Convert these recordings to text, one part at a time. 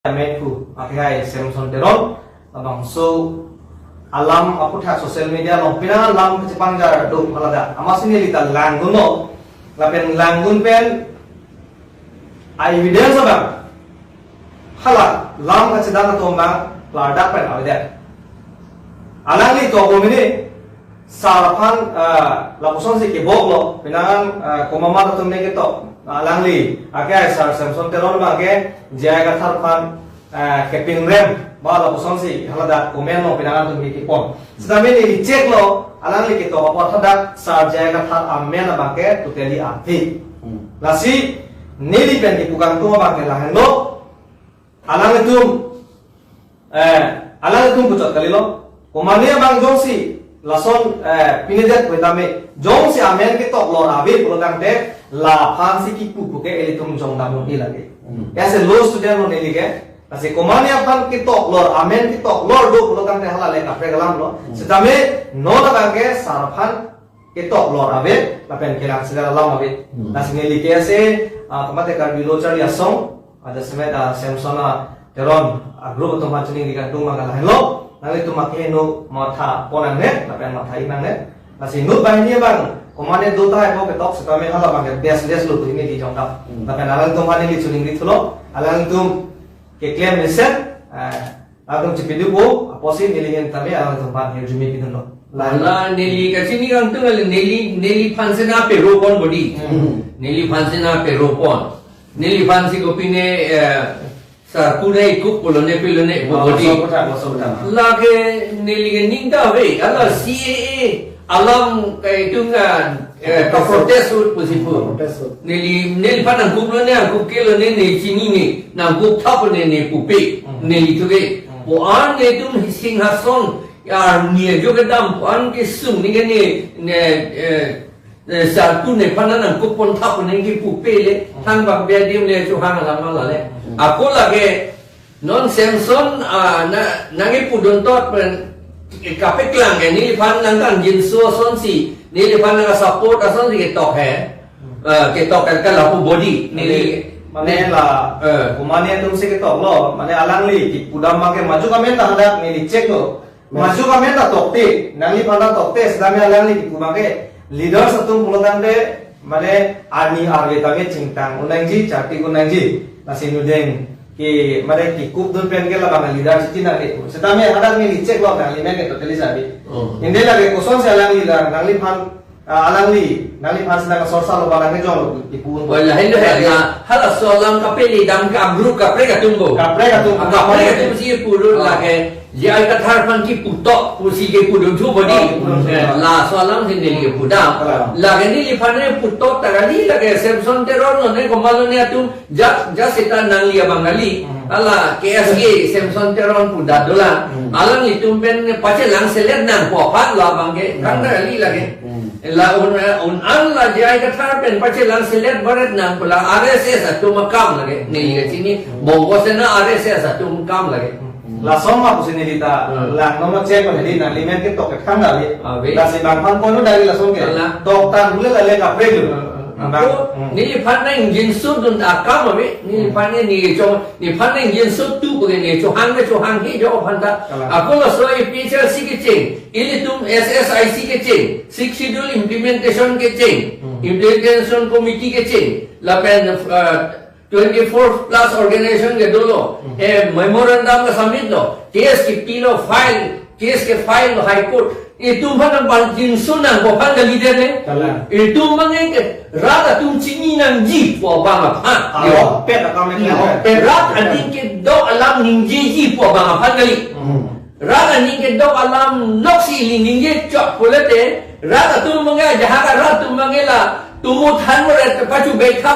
Meku akhirnya Samson Teron abang so alam aku tak sosial media lo pina alam kecepatan jar do kalada amas ini lita langgun no lapen langgun pen evidence abang hala lam kecepatan to bang lada pen ada alang ni to komini sarafan lapuson si kibok lo pina komama to me keto alang li akhirnya Samson Teron bang jaga tarpan keping rem bala posonsi halada komen lo pinangan tu miki pon sedami ni cek lo alang li kito apa thadak sar jaga thar amen abake tuteli arti lasi nili pen di pugang tu abake lahen lo alang itu pucot kali lo komania bang jongsi lason pinijat betame jongsi amen kito lo abi pulang de la fansi ki pupu ke elitum jong namun hi lagi ऐसे लो स्टूडेंट होने लगे ऐसे कोमाने अपन की तो लोर आमेन की तो लोर दो पुलो kan hala le kapre galam lo sedame no laga ke sarafan की तो लोर आवे lapen ke lang segala lam आवे nasi ne like ऐसे kamate kar bilochar ya song ada semet Samsona Teron group to macuni di kantung mangala hello nali tu make no matha ponang ne lapen matha inang ne nasi nut bahini bang komane do ta hai ke tok sedame hala bang des lo tu ini di jong tap lapen alang tu mane li chuling di thulo alang tu ke claim reset agung cipidu ko aposi nilingen tame alang tu pan hier jumi pidun lo la neli ka sini kang tu neli fansena pe ropon body neli fansena pe ropon neli fansi ko pine sa pune kup polone pilone body la ke neli ke ningda we ala CAA alam kai tungan protes ut posifu neli panang kup lo ne kup ke lo ne chini ni na kup thap ne pupe neli tu ke po an ne tum singhason यार निये जो के दाम पान के सुन निके ने सातु ने पना न को पन था पने की पुपेले थांग बा बेदिम ले जो हांग ला मा ले ako lage non Samson na ngi pudon tot pen kapek lang ke ni pan nang kan jin so son si ni pan na support ason si ke tok he ke tok kan la pu body ni mane la kumane tum se ke tok lo mane alang li ki pudam ma ke maju kamen ta hadak ni cek lo maju kami tak tokti, nanti pada tokti, sedangnya alang ni kita pakai leader satu pulau de, mana army kami cingtang, unangji, cakti unangji, nasi nudeng, ki mana ki kup dun pen ke lah bang leader cina itu, sedangnya ada ni dicek loh, nanti mereka itu tulis abi, ini lagi kosong saya alang leader, nanti pan sedang sorsa lo balangnya jauh dipun. Wala hello hello, hala soalan kapeli dam ka group kapre katumbo si puru lagi. Jai kathar pan ki putok pusi ke pudum thu bodi la soalam sin neli pudam lage ni lipane putok tagali lage Samson Teron ne komalo ne atum ja seta nanglia bangali ala KSG Samson Teron puda dola alang itum pen pache lang selet nang po phat la bangge kang ali lage la un an la jai kathar pen pache lang selet barat nang pula RSS atum kam lage ni ga chini bongo sena RSS atum kam lage la soma pusini dita la nono cek ko hedi na limen ke tok khang dali la si bang pan kono dari la som ke tok tan bule la le ka prelu ni pan na ingin su dun akam ave ni pan ni cho ni pan na ingin su tu ko ni cho hang hi jo pan ta ako la so e picture si ke cheng ili tum SSIC ke cheng six schedule implementation ke cheng implementation committee ke cheng la pen 24 plus organization के दो लो मेमोरेंडम का सबमिट लो केस की पीलो file case के file high court ये तुम भन बंजिन सुना को भन गली दे ने ये तुम मंगे के रात तुम चिनी नंग जी पो बांगा फा यो pet ka me पे रात अनी के दो अलार्म निंजे जी पो बांगा फा गली रात अनी के दो अलार्म नॉक्सी निंजे चॉप पोलेते रात तुम मंगे जहां का रात तुम मंगे ला तुम थान रे पाछु बैठा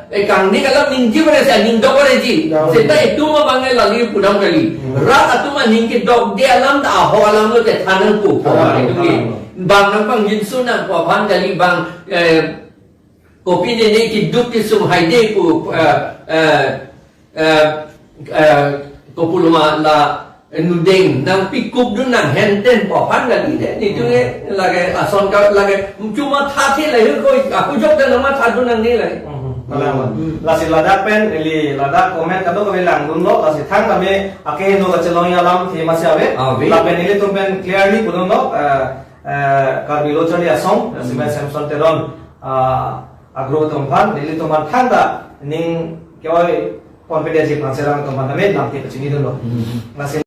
kang ni kalau ninji pada saya ningdok pada ji, setelah itu memangnya lagi pudam kali. Rat atau maningi dok dia alam dah aho alam lo te tanam ku, itu ni. Bang nampang jinsu nak puapan kali bang kopi ni hidup di sungai deh ku kopuluma la nudeng nang pikup dun nang henten puapan kali deh. Itu ni lagi ason kau lagi cuma thati lagi kau aku jok dan nama thadu nang ni lagi. Kalang lasi ladak pen ili ladak komen kado kami langgun lo lasi thang kami ake no kachelong yalam thema se ave lapen ili tumpen clearly pudon lo karbilo chali asong simen samson teron agro tumpan ili tuman thanda ning koi confidence pangserang tumpan kami lamti kachini dun lo lasi